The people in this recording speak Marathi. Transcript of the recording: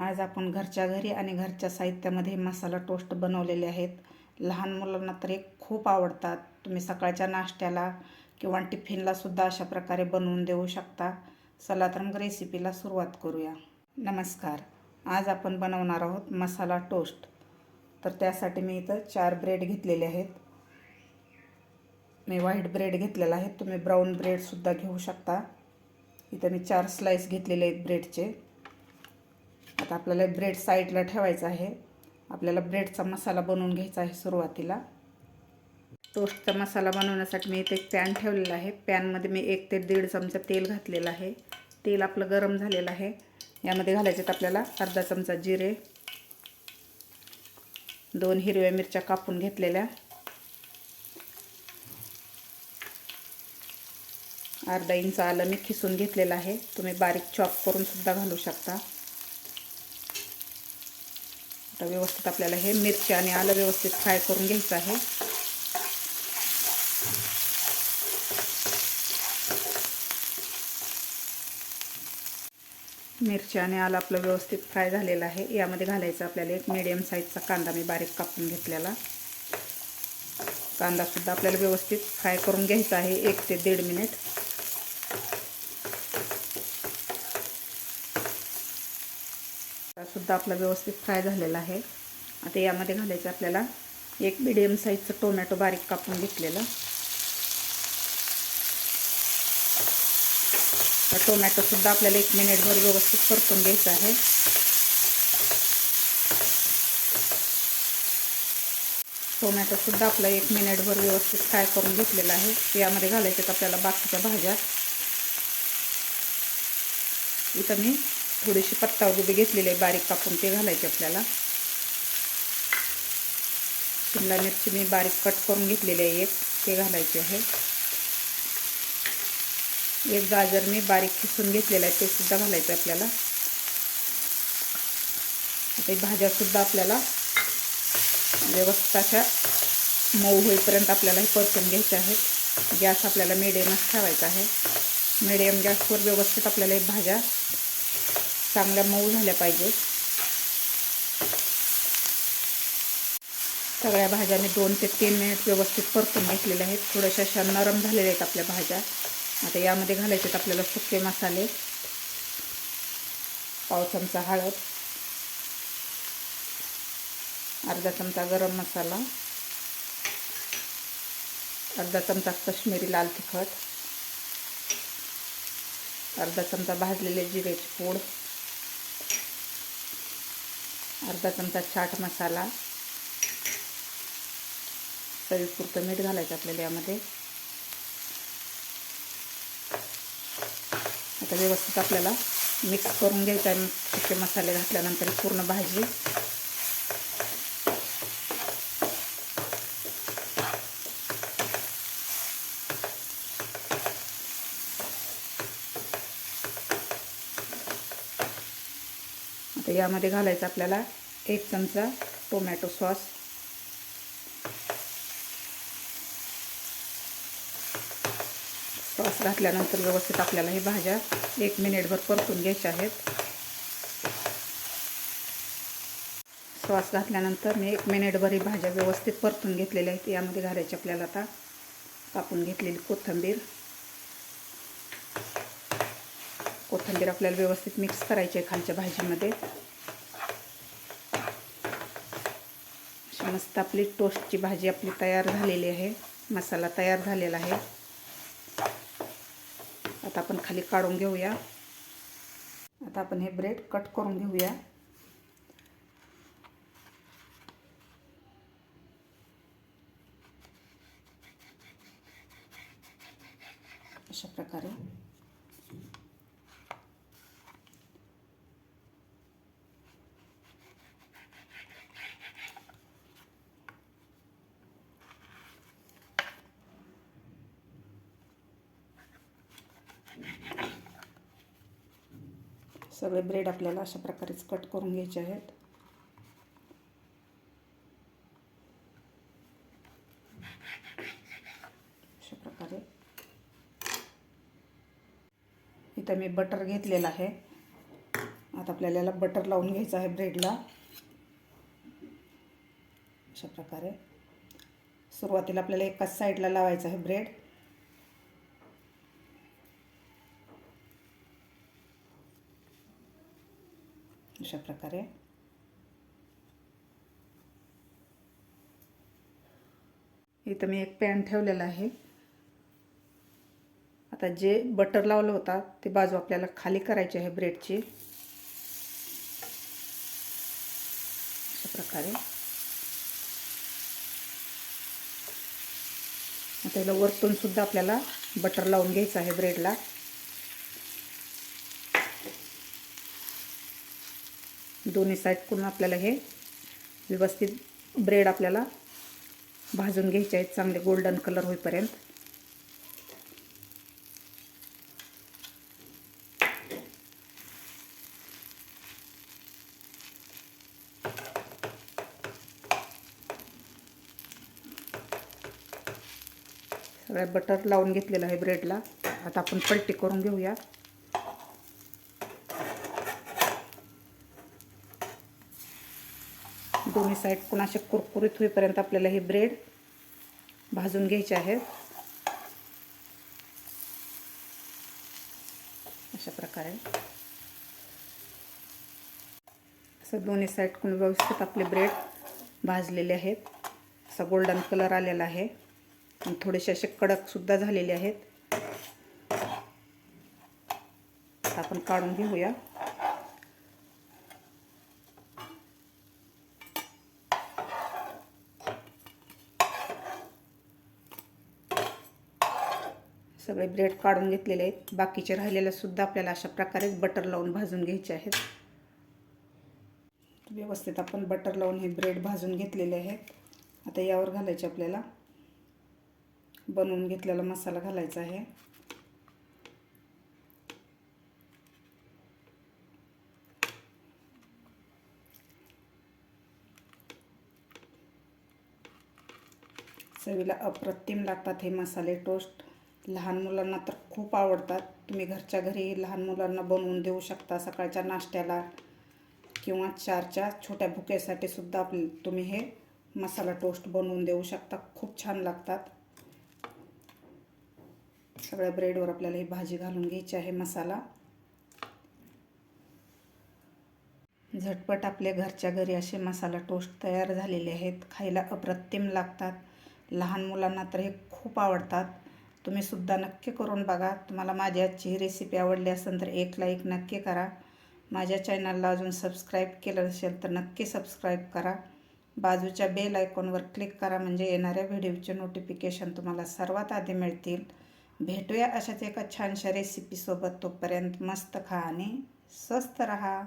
आज आपण घरच्या घरी आणि घरच्या साहित्यामध्ये मसाला टोस्ट बनवलेले आहेत. लहान मुलांना तर एक खूप आवडतात. तुम्ही सकाळच्या नाश्त्याला किंवा टिफिनला सुद्धा अशा प्रकारे बनवून देऊ शकता. चला तर मग रेसिपीला सुरुवात करूया. नमस्कार. आज आपण बनवणार आहोत मसाला टोस्ट. तर त्यासाठी मी इथं 4 ब्रेड घेतलेले आहेत. मी व्हाईट ब्रेड घेतलेला आहे. तुम्ही ब्राऊन ब्रेडसुद्धा घेऊ शकता. इथं मी 4 स्लाइस घेतलेले आहेत ब्रेडचे. आता आपल्याला ब्रेड साईडला ठेवायचा आहे. आपल्याला ब्रेडचा मसाला बनवून घ्यायचा आहे. सुरुवातीला टोस्टचा मसाला बनवण्यासाठी मी इथे एक पॅन ठेवलेला आहे. पॅनमध्ये मी 1 ते 1.5 चमचा तेल घातलेलं आहे. तेल आपलं गरम झालेलं आहे. यामध्ये घालायचे आपल्याला अर्धा चमचा जिरे, 2 हिरव्या मिरच्या कापून घेतलेल्या, अर्धा इंच आलं मी खिसून घेतलेलं आहे. तुम्ही बारीक चॉप करून सुद्धा घालू शकता. आता व्यवस्थित आपल्याला हे मिरची आणि आलं व्यवस्थित फ्राय करून घ्यायचं आहे. मिरची आणि आलं आपलं व्यवस्थित फ्राय झालेलं आहे. यामध्ये घालायचं आपल्याला एक मीडियम साईजचा कांदा मी बारीक कापून घेतलेला. कांदा सुद्धा आपल्याला व्यवस्थित फ्राय करून घ्यायचा आहे 1 ते 1.5 मिनिट. सुद्धा आपला व्यवस्थित फ्राय झालेला आहे. आता यामध्ये घालायचं आपल्याला एक मीडियम साईजचं टोमॅटो बारीक कापून घेतलेलं. टोमॅटो सुद्धा आपल्याला 1 मिनिटभर व्यवस्थित परतून घ्यायचं आहे. टोमॅटो सुद्धा आपला 1 मिनिटभर व्यवस्थित फ्राय करून घेतलेला आहे. यामध्ये घालायचे आपल्याला बाकीच्या भाज्या. इथं मी थोडीशी पत्ताकोबी घेतलेली आहे बारीक कापून, ते घालायचे आपल्याला. शिमला मिरची मी बारीक कट करून घेतलेली आहे एक, ते घालायचे आहे. एक गाजर मी बारीक खिसून घेतलेलं आहे, ते सुद्धा घालायचं आपल्याला. आता भाज्या सुद्धा आपल्याला व्यवस्थित अशा मऊ होईपर्यंत आपल्याला हे परतून घ्यायचे आहेत. गॅस आपल्याला मिडियमच ठेवायचा आहे. मिडियम गॅसवर व्यवस्थित आपल्याला हे भाज्या चांगल्या मऊ झाल्या पाहिजे. सगळ्या भाज्या मी 2 ते 3 मिनिट व्यवस्थित परतून घेतलेल्या आहेत. थोड्याशा अशा नरम झालेल्या आहेत आपल्या भाज्या. आता यामध्ये घालायचे आपल्याला सुके मसाले. पाव चमचा हळद, अर्धा चमचा गरम मसाला, अर्धा चमचा काश्मीरी लाल तिखट, अर्धा चमचा भाजलेले जिऱ्याची पूड, अर्धा चमचा चाट मसाला, चवीपुरतं मीठ घालायचं आपल्याला यामध्ये. आता व्यवस्थित आपल्याला मिक्स करून घ्यायचं आहे. सुके मसाले घातल्यानंतर पूर्ण भाजी आता यामध्ये घालायचं आपल्याला 1 चमचा टोमॅटो सॉस, सॉस घातल्यानंतर व्यवस्थित आपल्याला ही भाज्या 1 मिनिटभर परतून घ्यायच्या आहेत. सॉस घातल्यानंतर मी 1 मिनिटभर ही भाज्या व्यवस्थित परतून घेतलेल्या आहेत. यामध्ये घालायची आपल्याला आता कापून घेतलेली कोथिंबीर. कोथिंबीर आपल्याला व्यवस्थित मिक्स करायची आहे खालच्या भाजीमध्ये. मस्त आपली टोस्टची भाजी आपली तयार झालेली आहे. मसाला तयार झालेला आहे. आता आपण खाली काढून घेऊया. आता आपण हे ब्रेड कट करून घेऊया. अशा प्रकारे सगळे ब्रेड आपल्याला अशा प्रकारेच कट करून घ्यायचे आहेत. अशा प्रकारे इथं मी बटर घेतलेलं आहे आता आपल्याला याला बटर लावून घ्यायचं आहे ब्रेडला. अशा प्रकारे सुरुवातीला आपल्याला एकाच साईडला लावायचं आहे ब्रेड. अशा प्रकारे इथं मी एक पॅन ठेवलेला आहे. आता जे बटर लावलं होता ते बाजू आपल्याला खाली करायची आहे ब्रेडची. अशा प्रकारे आता याला वरतून सुद्धा आपल्याला बटर लावून घ्यायचं आहे ब्रेडला. दोन्ही साईडकडून आपल्याला हे व्यवस्थित ब्रेड आपल्याला भाजून घ्यायचे आहेत चांगले गोल्डन कलर होईपर्यंत. सगळ्या बटर लावून घेतलेलं आहे ब्रेडला. आता आपण पलटी करून घेऊया. दोन्ही साईडकडून असे कुरकुरीत होईपर्यंत आपल्याला हे ब्रेड भाजून घ्यायचे आहेत. अशा प्रकारे असं दोन्ही साईडकडून व्यवस्थित आपले ब्रेड भाजलेले आहेत. असा गोल्डन कलर आलेला आहे आणि थोडेसे असे कडक सुद्धा झालेले आहेत. आपण काढून घेऊया. सगळे ब्रेड काढून घेतलेले आहेत. बाकीचे राहिलेले सुद्धा आपल्याला अशा प्रकारेच बटर लावून भाजून घ्यायचे आहेत. व्यवस्थित आपण बटर लावून हे ब्रेड भाजून घेतलेले आहेत. आता यावर घालायचे आपल्याला बनवून घेतलेला मसाला घालायचा आहे. चवीला अप्रतिम लागतात हे मसाले टोस्ट. लहान मुलांना तर खूप आवडतात. तुम्ही घरच्या घरी लहान मुलांना बनवून देऊ शकता सकाळच्या नाश्त्याला किंवा 4च्या छोट्या भुकेसाठी सुद्धा तुम्ही हे मसाला टोस्ट बनवून देऊ शकता. खूप छान लागतात. सगळ्या ब्रेडवर आपल्याला ही भाजी घालून घ्यायची आहे मसाला. झटपट आपले घरच्या घरी असे मसाला टोस्ट तयार झालेले आहेत. खायला अप्रतिम लागतात. लहान मुलांना तर हे खूप आवडतात. तुम्ही सुद्धा नक्की करून बघा. तुम्हाला माझी आजची ही रेसिपी आवडली असेल तर एक लाईक नक्की करा. माझ्या चॅनलला अजून सबस्क्राईब केलं नसेल तर नक्की सबस्क्राईब करा. बाजूच्या बेल आयकॉनवर क्लिक करा म्हणजे येणाऱ्या व्हिडिओचे नोटिफिकेशन तुम्हाला सर्वात आधी मिळतील. भेटूया अशाच एका छानशा रेसिपीसोबत. तोपर्यंत मस्त खा आणि स्वस्त रहा.